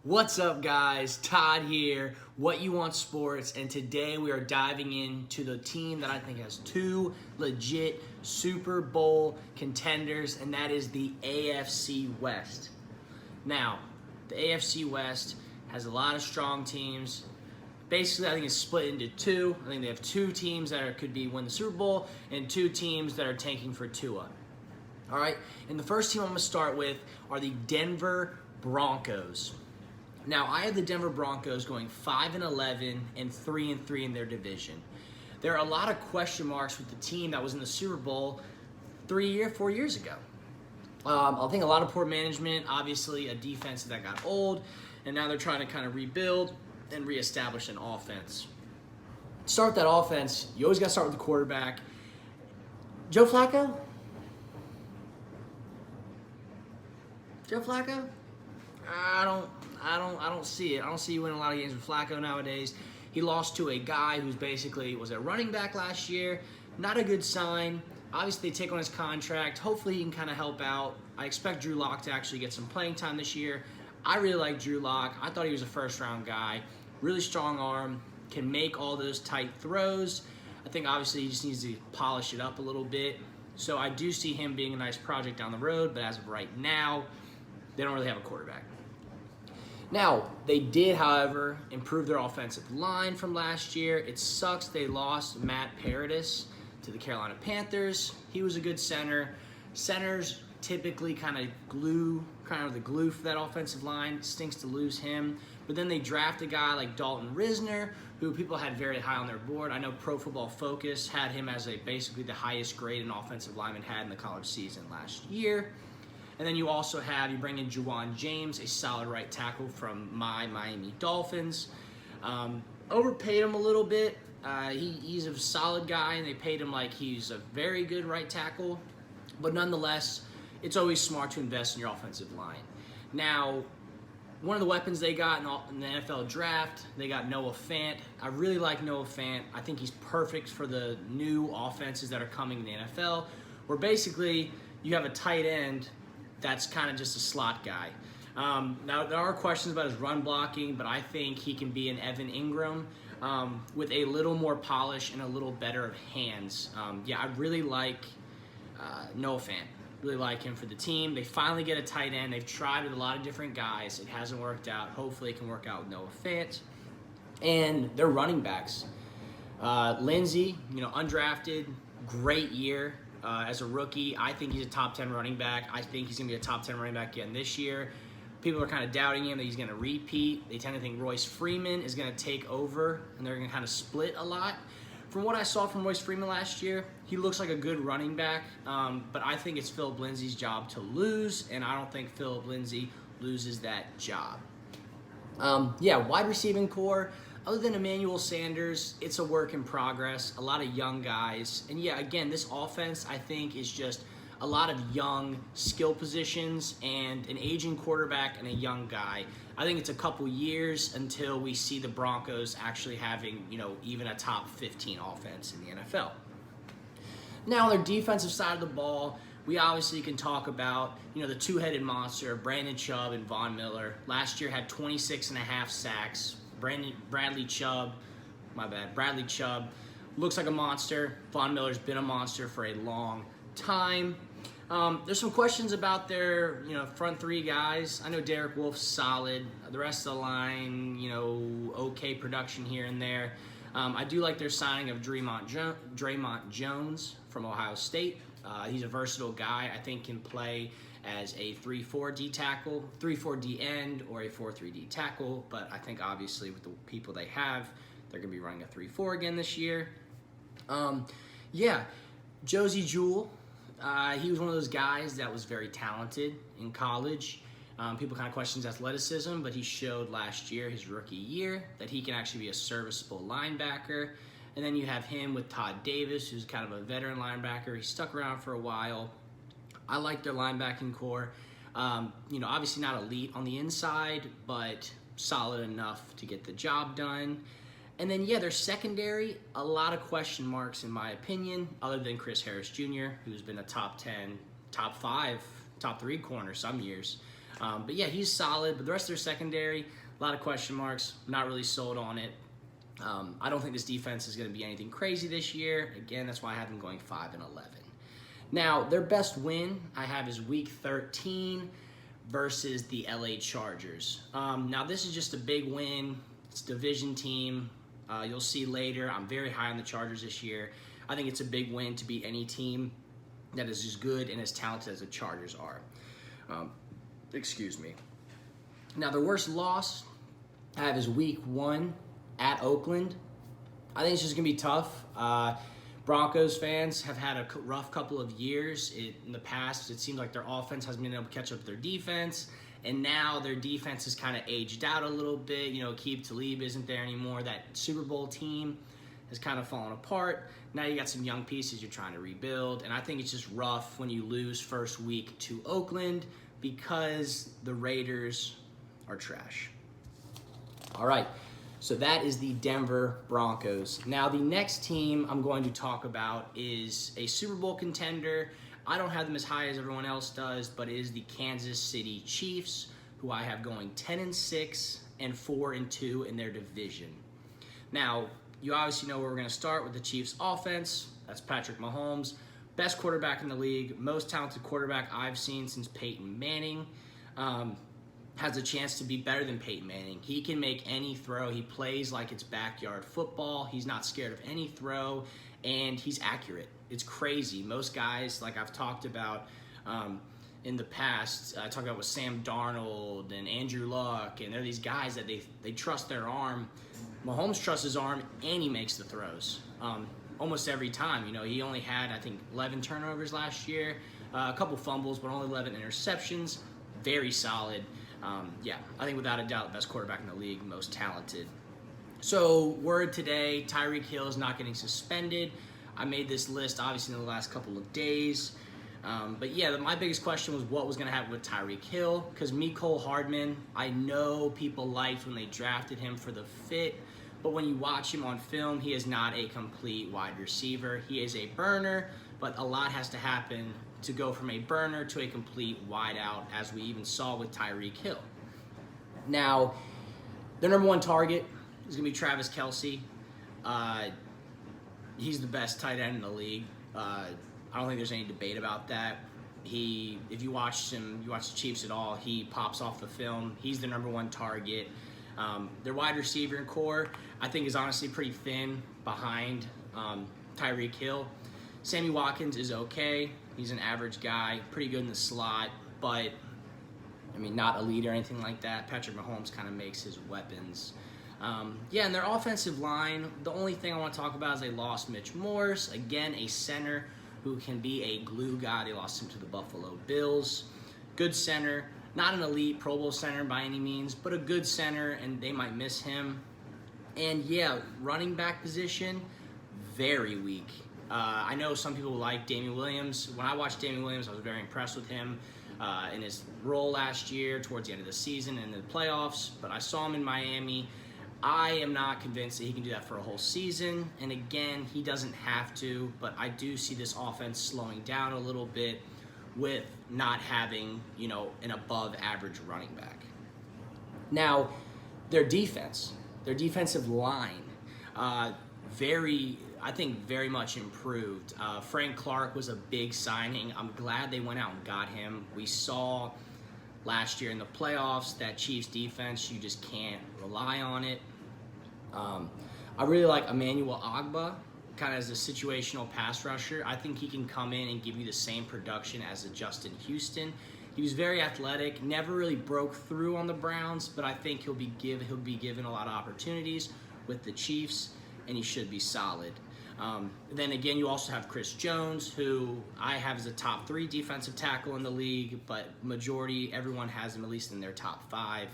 What's up, guys? Todd here, What You Want Sports, and today we are diving into the team that I think has two legit Super Bowl contenders, and that is the AFC West. Now, the AFC West has a lot of strong teams. Basically, I think it's split into two. I think they have two teams that could win the Super Bowl and two teams that are tanking for Tua. All right, and the first team I'm going to start with are the Denver Broncos. Now, I have the Denver Broncos going 5-11 and 3-3 in their division. There are a lot of question marks with the team that was in the Super Bowl 4 years ago. I think a lot of poor management, obviously a defense that got old, and now they're trying to kind of rebuild and reestablish an offense. To start that offense, you always got to start with the quarterback. Joe Flacco? I don't see it. I don't see you winning a lot of games with Flacco nowadays. He lost to a guy who's basically was a running back last year. Not a good sign. Obviously, they take on his contract. Hopefully, he can kind of help out. I expect Drew Lock to actually get some playing time this year. I really like Drew Lock. I thought he was a first-round guy. Really strong arm. Can make all those tight throws. I think, obviously, he just needs to polish it up a little bit. So I do see him being a nice project down the road. But as of right now, they don't really have a quarterback. Now, they did, however, improve their offensive line from last year. It sucks they lost Matt Paradis to the Carolina Panthers. He was a good center. Centers typically kind of the glue for that offensive line. It stinks to lose him. But then they draft a guy like Dalton Risner, who people had very high on their board. I know Pro Football Focus had him as basically the highest grade an offensive lineman had in the college season last year. And then you bring in Juwan James, a solid right tackle from my Miami Dolphins. Overpaid him a little bit. He's a solid guy, and they paid him like he's a very good right tackle. But nonetheless, it's always smart to invest in your offensive line. Now, one of the weapons they got in the NFL draft, they got Noah Fant. I really like Noah Fant. I think he's perfect for the new offenses that are coming in the NFL, where basically you have a tight end that's kind of just a slot guy. Now, there are questions about his run blocking, but I think he can be an Evan Ingram with a little more polish and a little better of hands. I really like Noah Fant. Really like him for the team. They finally get a tight end. They've tried with a lot of different guys. It hasn't worked out. Hopefully it can work out with Noah Fant. And their running backs. Lindsey, undrafted, great year. As a rookie, I think he's a top 10 running back. I think he's going to be a top 10 running back again this year. People are kind of doubting him that he's going to repeat. They tend to think Royce Freeman is going to take over, and they're going to kind of split a lot. From what I saw from Royce Freeman last year, he looks like a good running back, but I think it's Philip Lindsay's job to lose, and I don't think Philip Lindsay loses that job. Wide receiving core. Other than Emmanuel Sanders, it's a work in progress. A lot of young guys. And again, this offense, I think, is just a lot of young skill positions and an aging quarterback and a young guy. I think it's a couple years until we see the Broncos actually having, even a top 15 offense in the NFL. Now, on their defensive side of the ball, we obviously can talk about, the two-headed monster, Brandon Chubb and Von Miller. Last year had 26.5 sacks. Bradley Chubb looks like a monster. Von Miller's been a monster for a long time. There's some questions about their, front three guys. I know Derek Wolf's solid. The rest of the line, okay production here and there. I do like their signing of Draymond Jones from Ohio State. He's a versatile guy. I think can play as a 3-4 D tackle, 3-4 D end, or a 4-3 D tackle. But I think obviously with the people they have, they're going to be running a 3-4 again this year. Josie Jewell, he was one of those guys that was very talented in college. People kind of question his athleticism, but he showed last year, his rookie year, that he can actually be a serviceable linebacker. And then you have him with Todd Davis, who's kind of a veteran linebacker. He stuck around for a while. I like their linebacking core. Obviously not elite on the inside, but solid enough to get the job done. And then, their secondary, a lot of question marks in my opinion, other than Chris Harris Jr., who's been a top 10, top 5, top 3 corner some years. But yeah, he's solid. But the rest of their secondary, a lot of question marks. Not really sold on it. I don't think this defense is going to be anything crazy this year. Again, that's why I have them going 5-11. Now, their best win I have is Week 13 versus the LA Chargers. Now, this is just a big win. It's a division team. You'll see later, I'm very high on the Chargers this year. I think it's a big win to beat any team that is as good and as talented as the Chargers are. Excuse me. Now, the worst loss I have is Week 1 at Oakland. I think it's just going to be tough. Broncos fans have had a rough couple of years. In the past, it seems like their offense hasn't been able to catch up with their defense, and now their defense has kind of aged out a little bit. You know, Aqib Talib isn't there anymore. That Super Bowl team has kind of fallen apart. Now you got some young pieces you're trying to rebuild, and I think it's just rough when you lose first week to Oakland because the Raiders are trash. All right. So that is the Denver Broncos. Now, the next team I'm going to talk about is a Super Bowl contender. I don't have them as high as everyone else does, but it is the Kansas City Chiefs, who I have going 10-6 and 4-2 in their division. Now, you obviously know where we're going to start with the Chiefs offense. That's Patrick Mahomes, best quarterback in the league, most talented quarterback I've seen since Peyton Manning. Has a chance to be better than Peyton Manning. He can make any throw. He plays like it's backyard football. He's not scared of any throw, and he's accurate. It's crazy. Most guys, like I've talked about in the past, I talked about with Sam Darnold and Andrew Luck, and they're these guys that they trust their arm. Mahomes trusts his arm, and he makes the throws almost every time. You know, he only had, I think, 11 turnovers last year, a couple fumbles, but only 11 interceptions. Very solid. Yeah, I think without a doubt, the best quarterback in the league, most talented. So, word today, Tyreek Hill is not getting suspended. I made this list, obviously, in the last couple of days. But yeah, my biggest question was what was going to happen with Tyreek Hill, because Mecole Hardman, I know people liked when they drafted him for the fit, but when you watch him on film, he is not a complete wide receiver. He is a burner, but a lot has to happen to go from a burner to a complete wideout, as we even saw with Tyreek Hill. Now, their number one target is going to be Travis Kelce. He's the best tight end in the league. I don't think there's any debate about that. If you watch him, you watch the Chiefs at all, he pops off the film. He's the number one target. Their wide receiver and core, I think, is honestly pretty thin behind Tyreek Hill. Sammy Watkins is okay. He's an average guy, pretty good in the slot, but, I mean, not elite or anything like that. Patrick Mahomes kind of makes his weapons. Yeah, and their offensive line, the only thing I want to talk about is they lost Mitch Morse, again, a center who can be a glue guy. They lost him to the Buffalo Bills. Good center, not an elite Pro Bowl center by any means, but a good center, and they might miss him. And yeah, running back position, very weak. I know some people like Damian Williams. When I watched Damian Williams, I was very impressed with him in his role last year towards the end of the season and the playoffs, but I saw him in Miami. I am not convinced that he can do that for a whole season, and again, he doesn't have to, but I do see this offense slowing down a little bit with not having, you know, an above-average running back. Now, their defense, their defensive line, I think very much improved. Frank Clark was a big signing. I'm glad they went out and got him. We saw last year in the playoffs that Chiefs defense, you just can't rely on it. I really like Emmanuel Ogbah, kind of as a situational pass rusher. I think he can come in and give you the same production as a Justin Houston. He was very athletic, never really broke through on the Browns, but I think he'll be given a lot of opportunities with the Chiefs, and he should be solid. Then again, you also have Chris Jones, who I have as a top 3 defensive tackle in the league, but majority, everyone has him at least in their top 5.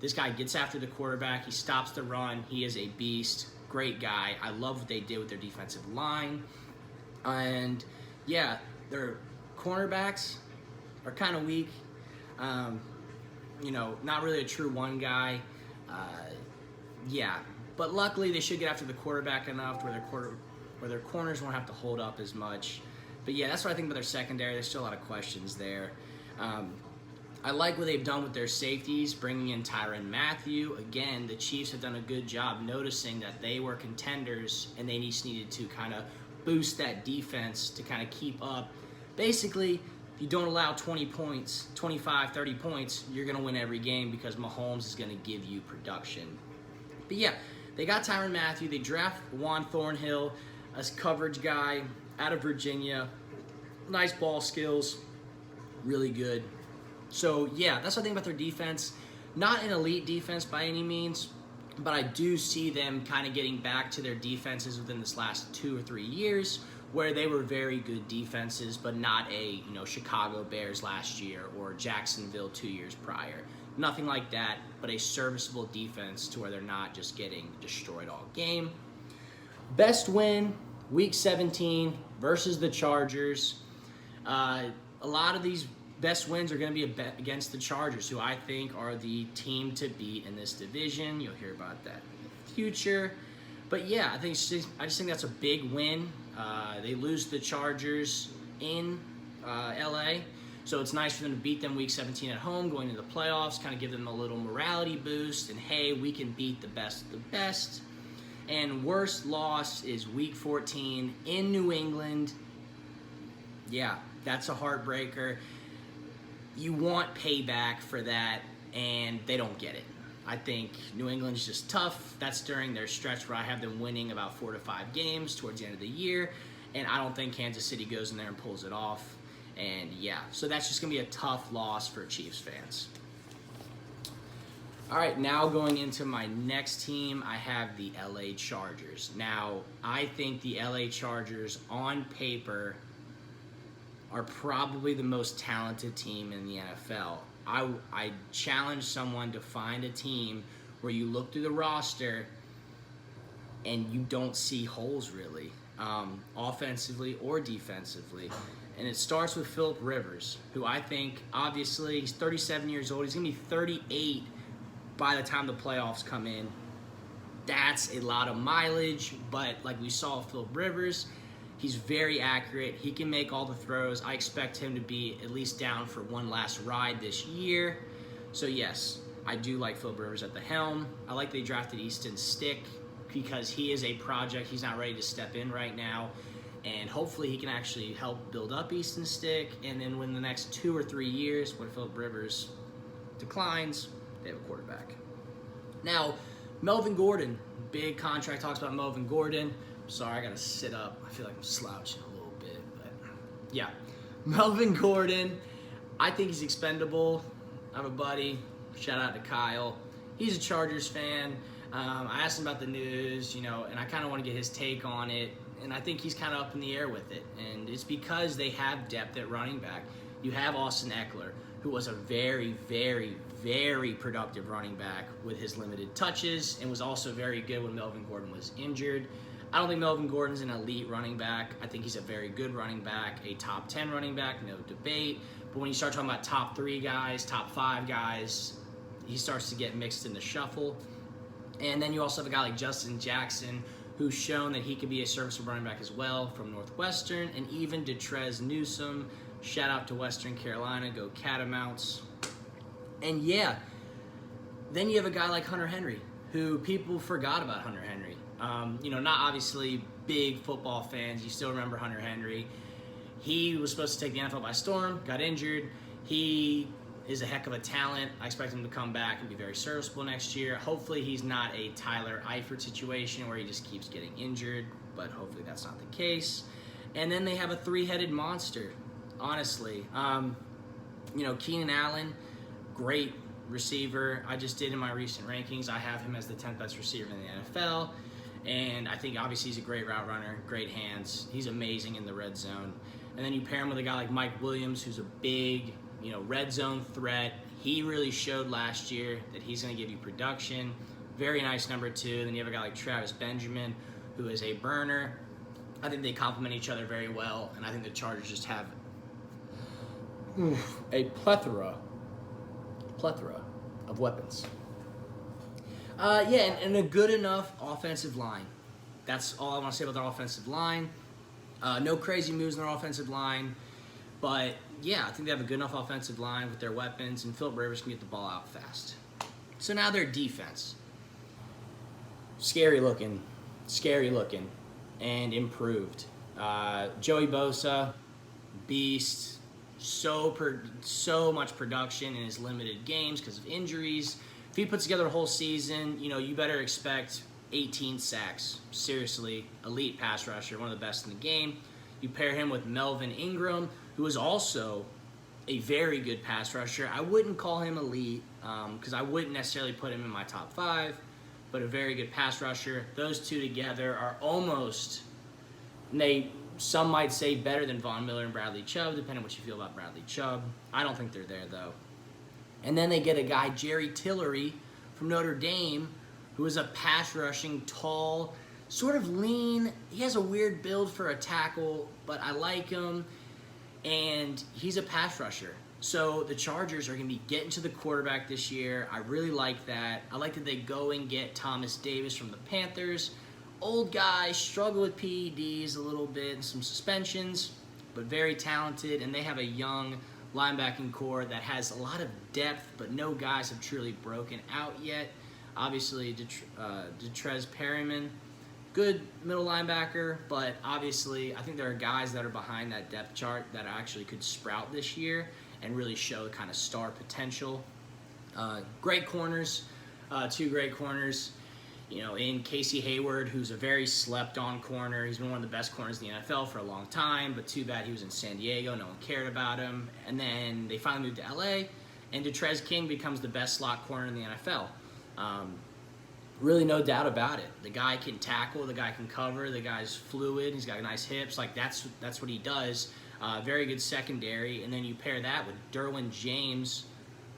This guy gets after the quarterback. He stops the run. He is a beast. Great guy. I love what they did with their defensive line. And yeah, their cornerbacks are kind of weak. You know, not really a true one guy. Yeah, but luckily they should get after the quarterback enough where their corners won't have to hold up as much. But yeah, that's what I think about their secondary. There's still a lot of questions there. I like what they've done with their safeties, bringing in Tyrann Mathieu. Again, the Chiefs have done a good job noticing that they were contenders and they just needed to kind of boost that defense to kind of keep up. Basically, if you don't allow 20 points, 25, 30 points, you're going to win every game because Mahomes is going to give you production. But yeah, they got Tyrann Mathieu. They draft Juan Thornhill, a coverage guy out of Virginia. Nice ball skills, really good. So yeah, that's what I think about their defense. Not an elite defense by any means, but I do see them kind of getting back to their defenses within this last 2 or 3 years, where they were very good defenses, but not a Chicago Bears last year or Jacksonville 2 years prior. Nothing like that, but a serviceable defense to where they're not just getting destroyed all game. Best win, Week 17 versus the Chargers. A lot of these best wins are going to be against the Chargers, who I think are the team to beat in this division. You'll hear about that in the future. But yeah, I just think that's a big win. They lose the Chargers in LA, so it's nice for them to beat them Week 17 at home, going into the playoffs, kind of give them a little morality boost, and hey, we can beat the best of the best. And worst loss is Week 14 in New England. Yeah, that's a heartbreaker. You want payback for that, and they don't get it. I think New England's just tough. That's during their stretch where I have them winning about 4 to 5 games towards the end of the year, and I don't think Kansas City goes in there and pulls it off. And yeah, so that's just going to be a tough loss for Chiefs fans. All right, now going into my next team, I have the LA Chargers. Now, I think the LA Chargers on paper are probably the most talented team in the NFL. I challenge someone to find a team where you look through the roster and you don't see holes really, offensively or defensively. And it starts with Phillip Rivers, who I think, obviously, he's 37 years old. He's going to be 38 by the time the playoffs come in. That's a lot of mileage, but like we saw with Phillip Rivers, he's very accurate. He can make all the throws. I expect him to be at least down for one last ride this year. So yes, I do like Phillip Rivers at the helm. I like they drafted Easton Stick because he is a project. He's not ready to step in right now. And hopefully he can actually help build up Easton Stick. And then when the next 2 or 3 years, when Phillip Rivers declines, they have a quarterback. Now, Melvin Gordon. Big contract talks about Melvin Gordon. Sorry, I gotta sit up. I feel like I'm slouching a little bit, but yeah. Melvin Gordon, I think he's expendable. I have a buddy, shout out to Kyle. He's a Chargers fan. I asked him about the news, and I kind of want to get his take on it, and I think he's kind of up in the air with it, and it's because they have depth at running back. You have Austin Eckler, who was a very, very, very productive running back with his limited touches, and was also very good when Melvin Gordon was injured. I don't think Melvin Gordon's an elite running back. I think he's a very good running back, a top 10 running back, no debate. But when you start talking about top 3 guys, top 5 guys, he starts to get mixed in the shuffle. And then you also have a guy like Justin Jackson, who's shown that he can be a serviceable running back as well from Northwestern, and even Detrez Newsome. Shout out to Western Carolina, go Catamounts. And yeah, then you have a guy like Hunter Henry, who people forgot about Hunter Henry. Not obviously big football fans. You still remember Hunter Henry. He was supposed to take the NFL by storm, got injured. He is a heck of a talent. I expect him to come back and be very serviceable next year. Hopefully he's not a Tyler Eifert situation where he just keeps getting injured, but hopefully that's not the case. And then they have a 3-headed monster, honestly. Keenan Allen, great receiver. I just did in my recent rankings. I have him as the 10th best receiver in the NFL. And I think obviously he's a great route runner, great hands. He's amazing in the red zone. And then you pair him with a guy like Mike Williams, who's a big, red zone threat. He really showed last year that he's going to give you production. Very nice number 2. Then you have a guy like Travis Benjamin, who is a burner. I think they complement each other very well, and I think the Chargers just have a plethora of weapons. And a good enough offensive line. That's all I want to say about their offensive line. No crazy moves in their offensive line. But yeah, I think they have a good enough offensive line with their weapons, and Philip Rivers can get the ball out fast. So now their defense. Scary looking, and improved. Joey Bosa, beast, so much production in his limited games because of injuries. If he puts together a whole season, you better expect 18 sacks. Seriously, elite pass rusher, one of the best in the game. You pair him with Melvin Ingram, who is also a very good pass rusher. I wouldn't call him elite because I wouldn't necessarily put him in my top 5, but a very good pass rusher. Those two together are almost, some might say better than Von Miller and Bradley Chubb, depending on what you feel about Bradley Chubb. I don't think they're there, though. And then they get a guy, Jerry Tillery, from Notre Dame, who is a pass-rushing, tall, sort of lean. He has a weird build for a tackle, but I like him. And he's a pass rusher. So the Chargers are going to be getting to the quarterback this year. I really like that. I like that they go and get Thomas Davis from the Panthers. Old guy, struggle with PEDs a little bit and some suspensions, but very talented. And they have a young linebacking core that has a lot of depth, but no guys have truly broken out yet. Obviously, Detrez Perryman, good middle linebacker, but obviously I think there are guys that are behind that depth chart that actually could sprout this year and really show kind of star potential. Great corners, 2 great corners. In Casey Hayward, who's a very slept-on corner. He's been one of the best corners in the NFL for a long time, but too bad he was in San Diego. No one cared about him. And then they finally moved to LA, and Detrez King becomes the best slot corner in the NFL. Really no doubt about it. The guy can tackle, the guy can cover, the guy's fluid, he's got nice hips. That's what he does. Very good secondary. And then you pair that with Derwin James,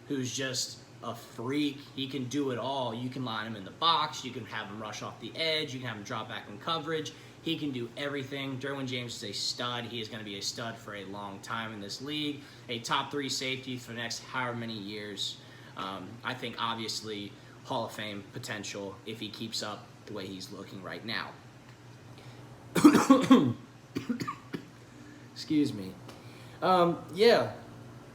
who's just a freak. He can do it all. You can line him in the box. You can have him rush off the edge. You can have him drop back in coverage. He can do everything. Derwin James is a stud. He is going to be a stud for a long time in this league. A top 3 safety for the next however many years. I think, obviously, Hall of Fame potential if he keeps up the way he's looking right now. Excuse me. Yeah.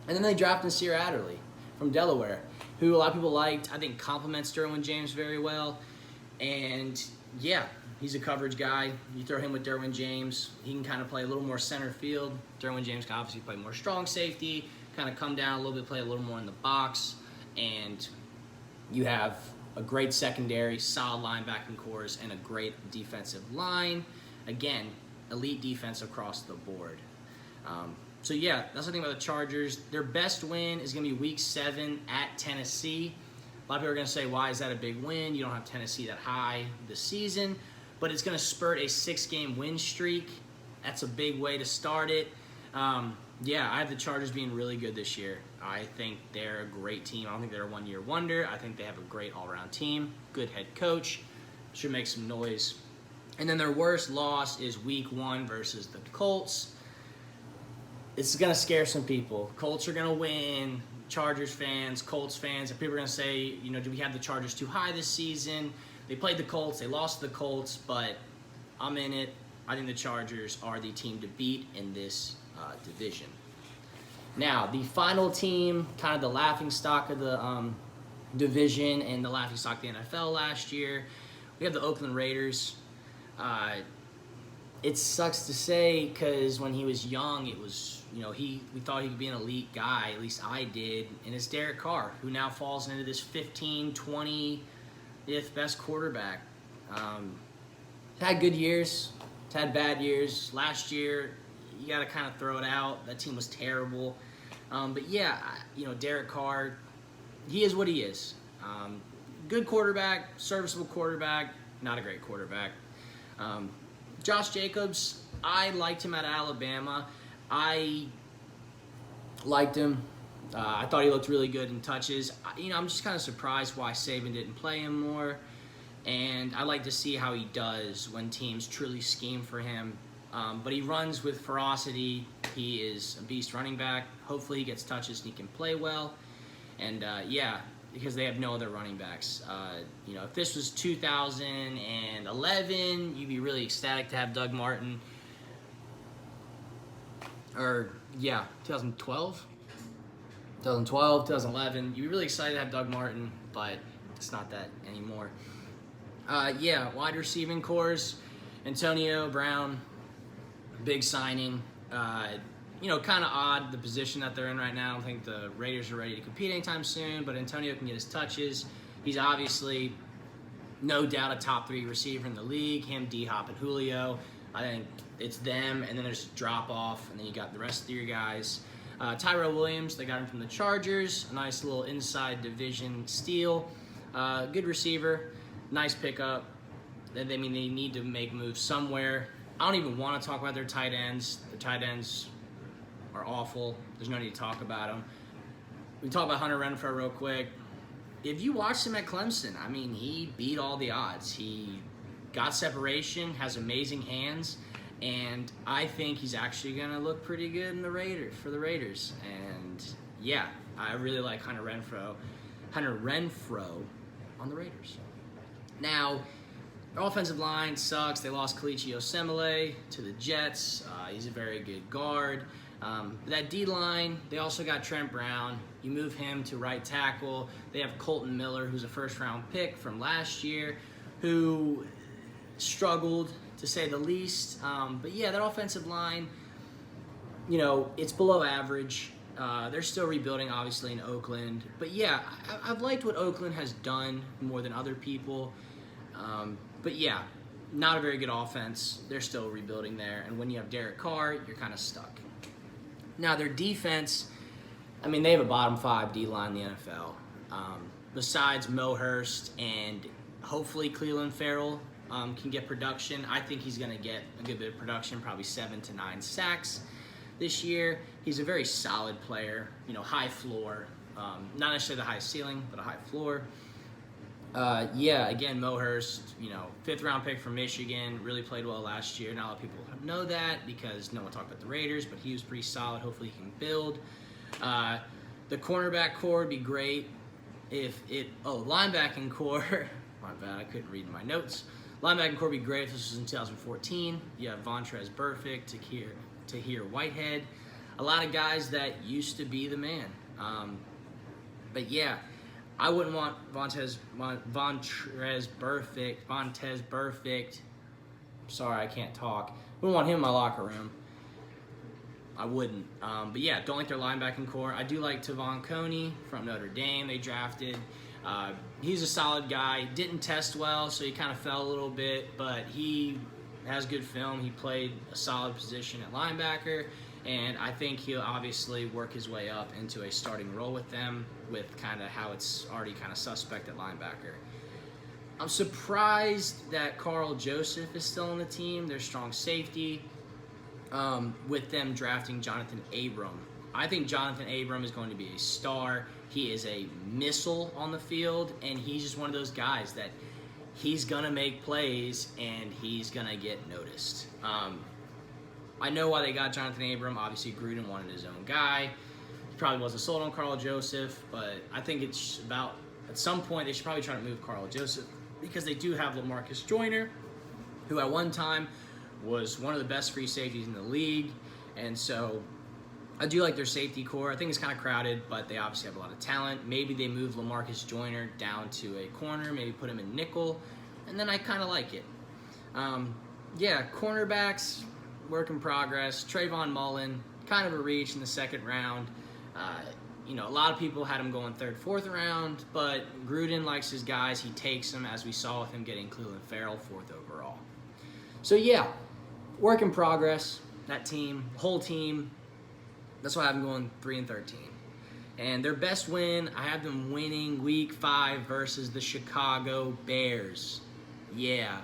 And then they drafted Nasir Adderley from Delaware, who a lot of people liked. I think complements Derwin James very well. And, yeah, he's a coverage guy. You throw him with Derwin James, he can kind of play a little more center field. Derwin James can obviously play more strong safety, kind of come down a little bit, play a little more in the box. And you have a great secondary, solid linebacking cores, and a great defensive line. Again, elite defense across the board. So, yeah, that's the thing about the Chargers. Their best win is going to be Week 7 at Tennessee. A lot of people are going to say, why is that a big win? You don't have Tennessee that high this season. But it's going to spurt a 6-game win streak. That's a big way to start it. Yeah, I have the Chargers being really good this year. I think they're a great team. I don't think they're a one-year wonder. I think they have a great all-around team, good head coach, should make some noise. And then their worst loss is Week 1 versus the Colts. It's going to scare some people. Colts are going to win. Chargers fans, Colts fans, and people are going to say, do we have the Chargers too high this season? They played the Colts. They lost to the Colts, but I'm in it. I think the Chargers are the team to beat in this division. Now, the final team, kind of the laughingstock of the division and the laughingstock of the NFL last year, we have the Oakland Raiders. It sucks to say because when he was young, it was, we thought he could be an elite guy, at least I did, and it's Derek Carr, who now falls into this 15, 20th best quarterback. Had good years, had bad years. Last year, you got to kind of throw it out. That team was terrible. But yeah, Derek Carr, he is what he is. Good quarterback, serviceable quarterback, not a great quarterback. Josh Jacobs, I liked him at Alabama. I liked him. I thought he looked really good in touches. I'm just kind of surprised why Saban didn't play him more. And I like to see how he does when teams truly scheme for him. But he runs with ferocity. He is a beast running back. Hopefully he gets touches and he can play well. And, because they have no other running backs. If this was 2011, you'd be really ecstatic to have Doug Martin. Or yeah, 2012. 2012, 2011. You were really excited to have Doug Martin, but it's not that anymore. Yeah, wide receiving cores, Antonio Brown, big signing. Kind of odd the position that they're in right now. I don't think the Raiders are ready to compete anytime soon, but Antonio can get his touches. He's obviously, no doubt, a top 3 receiver in the league. Him, D-Hop, and Julio. I think it's them, and then there's a drop-off, and then you got the rest of your guys. Tyrell Williams, they got him from the Chargers. A nice little inside division steal. Good receiver. Nice pickup. They need to make moves somewhere. I don't even want to talk about their tight ends. The tight ends are awful. There's no need to talk about them. We can talk about Hunter Renfrow real quick. If you watched him at Clemson, he beat all the odds. He got separation, has amazing hands, and I think he's actually going to look pretty good in for the Raiders. And yeah, I really like Hunter Renfrow on the Raiders. Now, their offensive line sucks. They lost Kalichi Osemele to the Jets. He's a very good guard. That D-line, they also got Trent Brown. You move him to right tackle. They have Colton Miller, who's a first-round pick from last year, who struggled, to say the least. But yeah, that offensive line, it's below average. They're still rebuilding, obviously, in Oakland. But yeah, I've liked what Oakland has done more than other people. But yeah, not a very good offense. They're still rebuilding there. And when you have Derek Carr, you're kind of stuck. Now, their defense, they have a bottom 5 D-line in the NFL. Besides Mo Hurst and hopefully Cleveland Farrell can get production. I think he's going to get a good bit of production, probably 7 to 9 sacks this year. He's a very solid player, high floor. Not necessarily the high ceiling, but a high floor. Again, Mo Hurst, 5th round pick from Michigan, really played well last year. Not a lot of people know that because no one talked about the Raiders, but he was pretty solid. Hopefully he can build. The cornerback core would be great linebacking core. My bad, I couldn't read my notes. Linebacking core would be great if this was in 2014. You have Vontaze Burfict, Tahir Whitehead. A lot of guys that used to be the man. But yeah, I wouldn't want Vontaze Burfict. Sorry, I can't talk. Wouldn't want him in my locker room. I wouldn't. But yeah, don't like their linebacking core. I do like Tavon Coney from Notre Dame. They drafted. He's a solid guy. Didn't test well, so he kind of fell a little bit. But he has good film. He played a solid position at linebacker. And I think he'll obviously work his way up into a starting role with them, with kind of how it's already kind of suspect at linebacker. I'm surprised that Carl Joseph is still on the team, their strong safety, with them drafting Jonathan Abram. I think Jonathan Abram is going to be a star. He is a missile on the field, and he's just one of those guys that he's going to make plays, and he's going to get noticed. I know why they got Jonathan Abram. Obviously, Gruden wanted his own guy. He probably wasn't sold on Carl Joseph, but I think it's about, at some point, they should probably try to move Carl Joseph because they do have LaMarcus Joyner, who at one time was one of the best free safeties in the league. And so I do like their safety core. I think it's kind of crowded, but they obviously have a lot of talent. Maybe they move LaMarcus Joyner down to a corner, maybe put him in nickel, and then I kind of like it. Cornerbacks, work in progress. Trayvon Mullen, kind of a reach in the 2nd round. A lot of people had him going 3rd, 4th round, but Gruden likes his guys. He takes them, as we saw with him getting Cleveland Farrell 4th overall. So yeah, work in progress. That team, whole team. That's why I have them going 3-13. And their best win, I have them winning Week 5 versus the Chicago Bears. Yeah.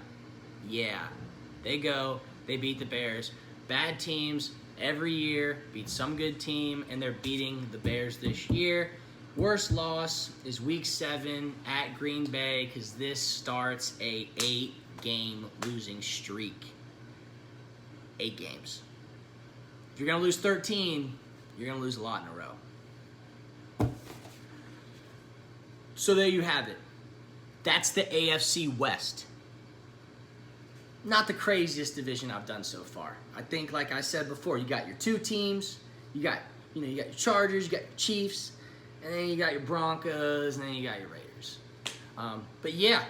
They go. They beat the Bears. Bad teams every year beat some good team, and they're beating the Bears this year. Worst loss is Week 7 at Green Bay because this starts a 8-game losing streak. 8 games. If you're going to lose 13, you're going to lose a lot in a row. So there you have it. That's the AFC West. Not the craziest division I've done so far. I think, like I said before, you got your 2 teams. you got your Chargers, you got your Chiefs, and then you got your Broncos, and then you got your Raiders. But yeah,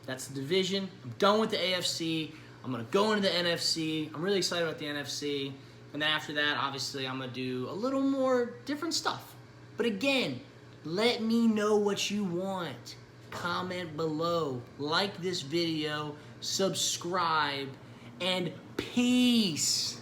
that's the division. I'm done with the AFC. I'm going to go into the NFC. I'm really excited about the NFC. And then after that, obviously, I'm going to do a little more different stuff. But again, let me know what you want. Comment below. Like this video. Subscribe. And peace.